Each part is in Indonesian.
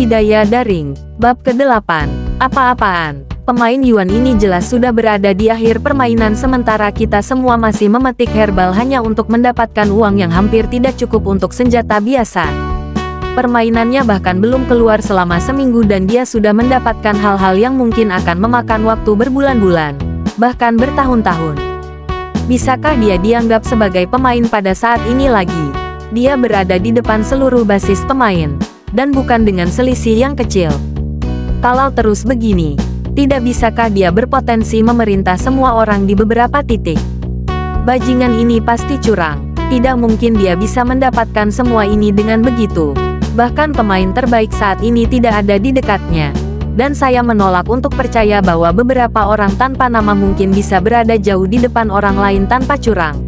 Budidaya daring. Bab ke-8. Apa-apaan? Pemain Yuan ini jelas sudah berada di akhir permainan sementara kita semua masih memetik herbal hanya untuk mendapatkan uang yang hampir tidak cukup untuk senjata biasa. Permainannya bahkan belum keluar selama seminggu dan dia sudah mendapatkan hal-hal yang mungkin akan memakan waktu berbulan-bulan, bahkan bertahun-tahun. Bisakah dia dianggap sebagai pemain pada saat ini lagi? Dia berada di depan seluruh basis pemain, dan bukan dengan selisih yang kecil. Kalau terus begini, tidak bisakah dia berpotensi memerintah semua orang di beberapa titik? Bajingan ini pasti curang. Tidak mungkin dia bisa mendapatkan semua ini dengan begitu. Bahkan pemain terbaik saat ini tidak ada di dekatnya. Dan saya menolak untuk percaya bahwa beberapa orang tanpa nama mungkin bisa berada jauh di depan orang lain tanpa curang.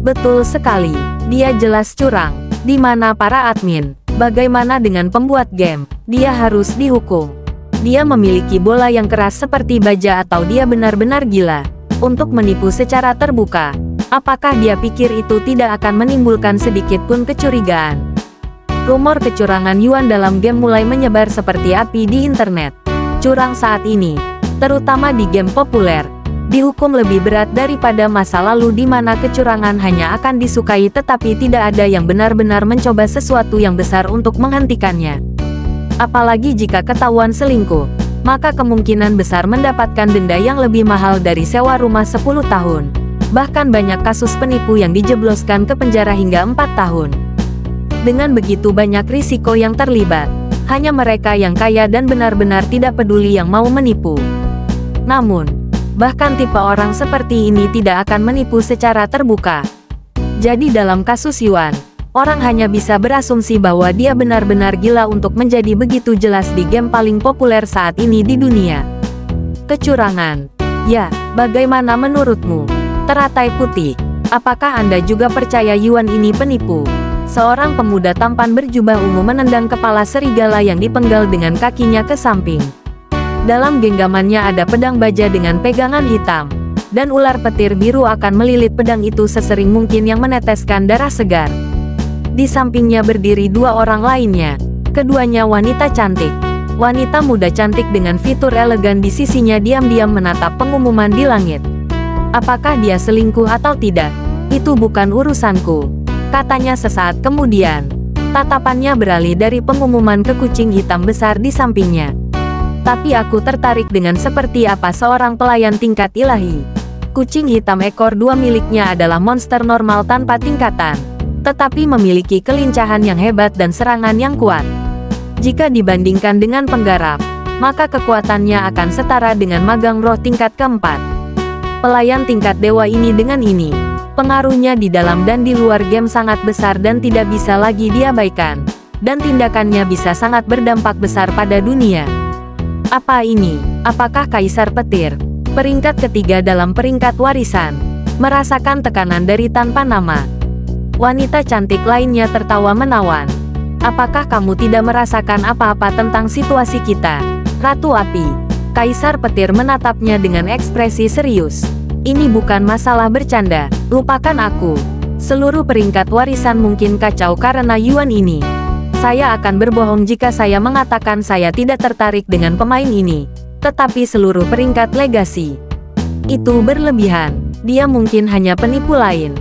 Betul sekali, dia jelas curang. Di mana para admin? Bagaimana dengan pembuat game? Dia harus dihukum. Dia memiliki bola yang keras seperti baja atau dia benar-benar gila untuk menipu secara terbuka. Apakah dia pikir itu tidak akan menimbulkan sedikit pun kecurigaan? Rumor kecurangan Yuan dalam game mulai menyebar seperti api di internet. Curang saat ini, terutama di game populer, dihukum lebih berat daripada masa lalu di mana kecurangan hanya akan disukai tetapi tidak ada yang benar-benar mencoba sesuatu yang besar untuk menghentikannya. Apalagi jika ketahuan selingkuh, maka kemungkinan besar mendapatkan denda yang lebih mahal dari sewa rumah 10 tahun. Bahkan banyak kasus penipu yang dijebloskan ke penjara hingga 4 tahun. Dengan begitu banyak risiko yang terlibat, hanya mereka yang kaya dan benar-benar tidak peduli yang mau menipu. Namun, bahkan tipe orang seperti ini tidak akan menipu secara terbuka. Jadi dalam kasus Yuan, orang hanya bisa berasumsi bahwa dia benar-benar gila untuk menjadi begitu jelas di game paling populer saat ini di dunia. Kecurangan. Ya, bagaimana menurutmu? Teratai putih. Apakah Anda juga percaya Yuan ini penipu? Seorang pemuda tampan berjubah ungu menendang kepala serigala yang dipenggal dengan kakinya ke samping. Dalam genggamannya ada pedang baja dengan pegangan hitam, dan ular petir biru akan melilit pedang itu sesering mungkin yang meneteskan darah segar. Di sampingnya berdiri dua orang lainnya, keduanya wanita cantik. Wanita muda cantik dengan fitur elegan di sisinya diam-diam menatap pengumuman di langit. Apakah dia selingkuh atau tidak? Itu bukan urusanku, katanya sesaat kemudian. Tatapannya beralih dari pengumuman ke kucing hitam besar di sampingnya. Tapi aku tertarik dengan seperti apa seorang pelayan tingkat ilahi. Kucing hitam ekor 2 miliknya adalah monster normal tanpa tingkatan, tetapi memiliki kelincahan yang hebat dan serangan yang kuat. Jika dibandingkan dengan penggarap, maka kekuatannya akan setara dengan magang roh tingkat keempat. Pelayan tingkat dewa ini dengan ini, pengaruhnya di dalam dan di luar game sangat besar dan tidak bisa lagi diabaikan, dan tindakannya bisa sangat berdampak besar pada dunia. Apa ini? Apakah Kaisar Petir, peringkat ketiga dalam peringkat warisan, merasakan tekanan dari tanpa nama? Wanita cantik lainnya tertawa menawan. Apakah kamu tidak merasakan apa-apa tentang situasi kita, Ratu Api? Kaisar Petir menatapnya dengan ekspresi serius. Ini bukan masalah bercanda, lupakan aku. Seluruh peringkat warisan mungkin kacau karena Yuan ini. Saya akan berbohong jika saya mengatakan saya tidak tertarik dengan pemain ini. Tetapi seluruh peringkat legasi itu berlebihan. Dia mungkin hanya penipu lain.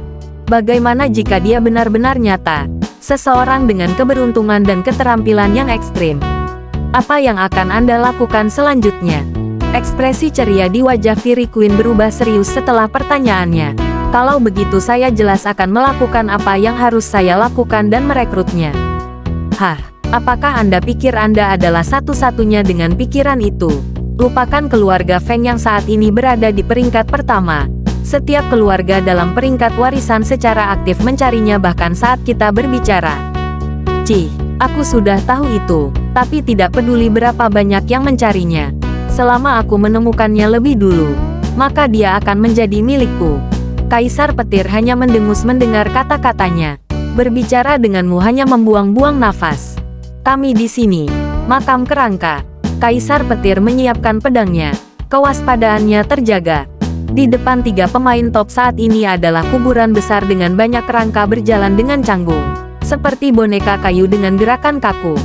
Bagaimana jika dia benar-benar nyata? Seseorang dengan keberuntungan dan keterampilan yang ekstrim. Apa yang akan Anda lakukan selanjutnya? Ekspresi ceria di wajah Fairy Queen berubah serius setelah pertanyaannya. Kalau begitu saya jelas akan melakukan apa yang harus saya lakukan dan merekrutnya. Hah, apakah Anda pikir Anda adalah satu-satunya dengan pikiran itu? Lupakan keluarga Feng yang saat ini berada di peringkat pertama. Setiap keluarga dalam peringkat warisan secara aktif mencarinya bahkan saat kita berbicara. Cih, aku sudah tahu itu, tapi tidak peduli berapa banyak yang mencarinya. Selama aku menemukannya lebih dulu, maka dia akan menjadi milikku. Kaisar Petir hanya mendengus mendengar kata-katanya. Berbicara denganmu hanya membuang-buang nafas. Kami di sini, makam kerangka. Kaisar Petir menyiapkan pedangnya. Kewaspadaannya terjaga. Di depan 3 pemain top saat ini adalah kuburan besar dengan banyak kerangka berjalan dengan canggung, seperti boneka kayu dengan gerakan kaku.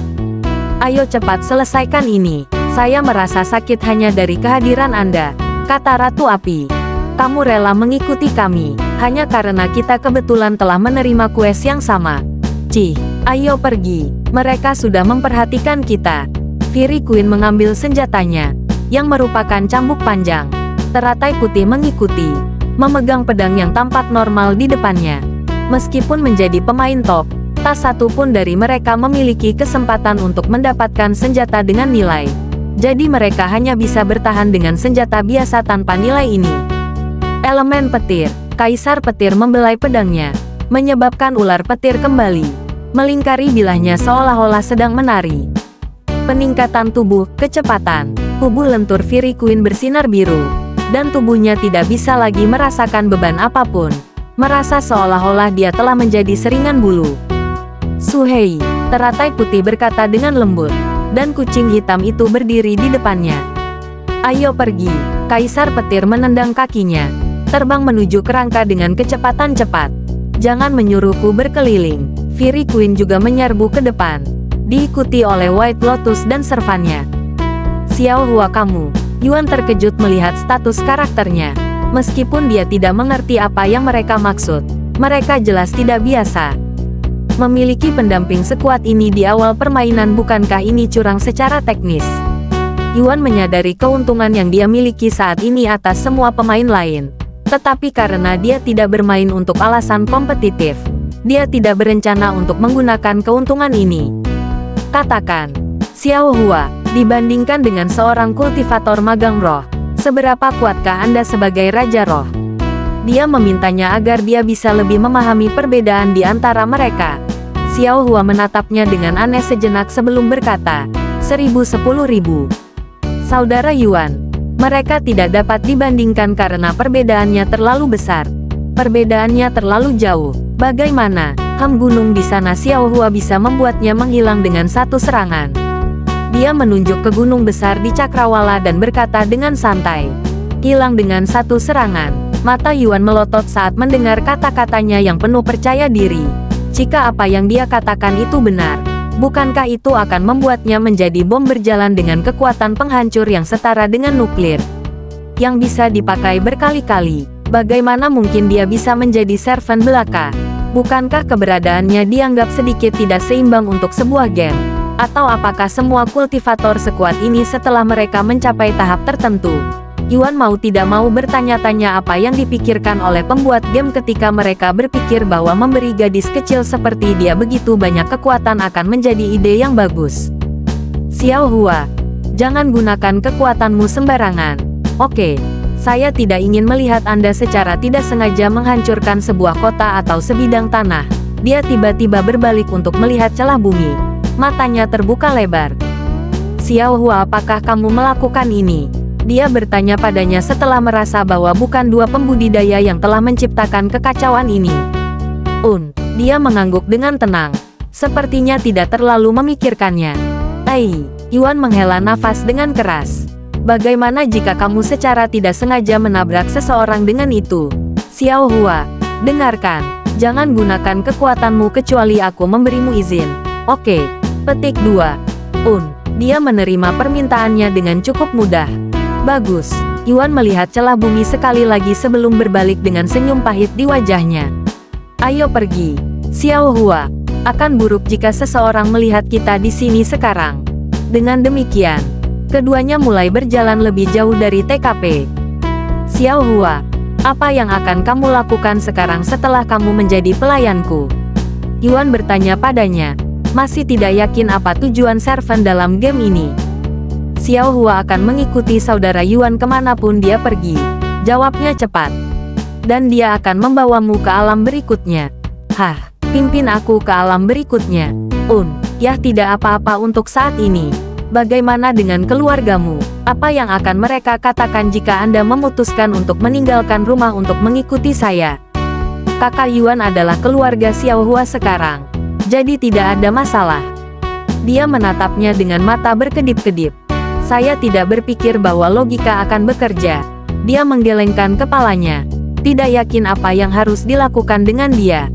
Ayo cepat selesaikan ini. Saya merasa sakit hanya dari kehadiran Anda, kata Ratu Api. Kamu rela mengikuti kami, hanya karena kita kebetulan telah menerima kues yang sama. Cih, ayo pergi, mereka sudah memperhatikan kita. Fury Queen mengambil senjatanya, yang merupakan cambuk panjang. Teratai putih mengikuti, memegang pedang yang tampak normal di depannya. Meskipun menjadi pemain top, tak satu pun dari mereka memiliki kesempatan untuk mendapatkan senjata dengan nilai. Jadi mereka hanya bisa bertahan dengan senjata biasa tanpa nilai ini. Elemen petir, Kaisar Petir membelai pedangnya, menyebabkan ular petir kembali, melingkari bilahnya seolah-olah sedang menari. Peningkatan tubuh, kecepatan, tubuh lentur Fury Queen bersinar biru, dan tubuhnya tidak bisa lagi merasakan beban apapun, merasa seolah-olah dia telah menjadi seringan bulu. Suhei, teratai putih berkata dengan lembut, dan kucing hitam itu berdiri di depannya. Ayo pergi, Kaisar Petir menendang kakinya, terbang menuju kerangka dengan kecepatan cepat. Jangan menyuruhku berkeliling. Fury Queen juga menyerbu ke depan, diikuti oleh White Lotus dan servannya. Xiao Hua kamu, Yuan terkejut melihat status karakternya. Meskipun dia tidak mengerti apa yang mereka maksud, mereka jelas tidak biasa. Memiliki pendamping sekuat ini di awal permainan, bukankah ini curang secara teknis? Yuan menyadari keuntungan yang dia miliki saat ini atas semua pemain lain. Tetapi karena dia tidak bermain untuk alasan kompetitif, dia tidak berencana untuk menggunakan keuntungan ini. Katakan, Xiao Hua, dibandingkan dengan seorang kultivator magang roh, seberapa kuatkah Anda sebagai Raja Roh? Dia memintanya agar dia bisa lebih memahami perbedaan di antara mereka. Xiao Hua menatapnya dengan aneh sejenak sebelum berkata, 1000-10.000. Saudara Yuan, mereka tidak dapat dibandingkan karena perbedaannya terlalu besar. Perbedaannya terlalu jauh. Bagaimana, gunung di sana Xiao Hua bisa membuatnya menghilang dengan satu serangan? Dia menunjuk ke gunung besar di Cakrawala dan berkata dengan santai, hilang dengan satu serangan. Mata Yuan melotot saat mendengar kata-katanya yang penuh percaya diri. Jika apa yang dia katakan itu benar, bukankah itu akan membuatnya menjadi bom berjalan dengan kekuatan penghancur yang setara dengan nuklir, yang bisa dipakai berkali-kali? Bagaimana mungkin dia bisa menjadi servant belaka? Bukankah keberadaannya dianggap sedikit tidak seimbang untuk sebuah game? Atau apakah semua kultivator sekuat ini setelah mereka mencapai tahap tertentu? Yuan mau tidak mau bertanya-tanya apa yang dipikirkan oleh pembuat game ketika mereka berpikir bahwa memberi gadis kecil seperti dia begitu banyak kekuatan akan menjadi ide yang bagus. Xiao Hua, jangan gunakan kekuatanmu sembarangan. Oke, saya tidak ingin melihat Anda secara tidak sengaja menghancurkan sebuah kota atau sebidang tanah. Dia tiba-tiba berbalik untuk melihat celah bumi. Matanya terbuka lebar. Xiao Hua, apakah kamu melakukan ini? Dia bertanya padanya setelah merasa bahwa bukan dua pembudidaya yang telah menciptakan kekacauan ini. Dia mengangguk dengan tenang. Sepertinya tidak terlalu memikirkannya. Yuan menghela nafas dengan keras. Bagaimana jika kamu secara tidak sengaja menabrak seseorang dengan itu? Xiao Hua, dengarkan. Jangan gunakan kekuatanmu kecuali aku memberimu izin. Oke. Petik 2. Dia menerima permintaannya dengan cukup mudah. Bagus. Yuan melihat celah bumi sekali lagi sebelum berbalik dengan senyum pahit di wajahnya. Ayo pergi. Xiao Hua, akan buruk jika seseorang melihat kita di sini sekarang. Dengan demikian, keduanya mulai berjalan lebih jauh dari TKP. Xiao Hua, apa yang akan kamu lakukan sekarang setelah kamu menjadi pelayanku? Yuan bertanya padanya, masih tidak yakin apa tujuan servant dalam game ini. Xiao Hua akan mengikuti saudara Yuan kemanapun dia pergi. Jawabnya cepat. Dan dia akan membawamu ke alam berikutnya. Pimpin aku ke alam berikutnya. Tidak apa-apa untuk saat ini. Bagaimana dengan keluargamu? Apa yang akan mereka katakan jika Anda memutuskan untuk meninggalkan rumah untuk mengikuti saya? Kakak Yuan adalah keluarga Xiao Hua sekarang. Jadi tidak ada masalah. Dia menatapnya dengan mata berkedip-kedip. Saya tidak berpikir bahwa logika akan bekerja. Dia menggelengkan kepalanya. Tidak yakin apa yang harus dilakukan dengan dia.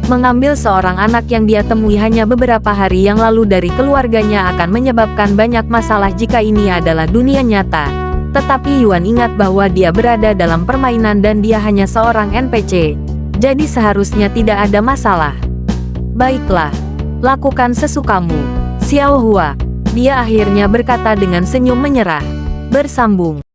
Mengambil seorang anak yang dia temui hanya beberapa hari yang lalu dari keluarganya akan menyebabkan banyak masalah jika ini adalah dunia nyata. Tetapi Yuan ingat bahwa dia berada dalam permainan dan dia hanya seorang NPC. Jadi seharusnya tidak ada masalah. Baiklah, lakukan sesukamu, Xiao Hua. Dia akhirnya berkata dengan senyum menyerah. Bersambung.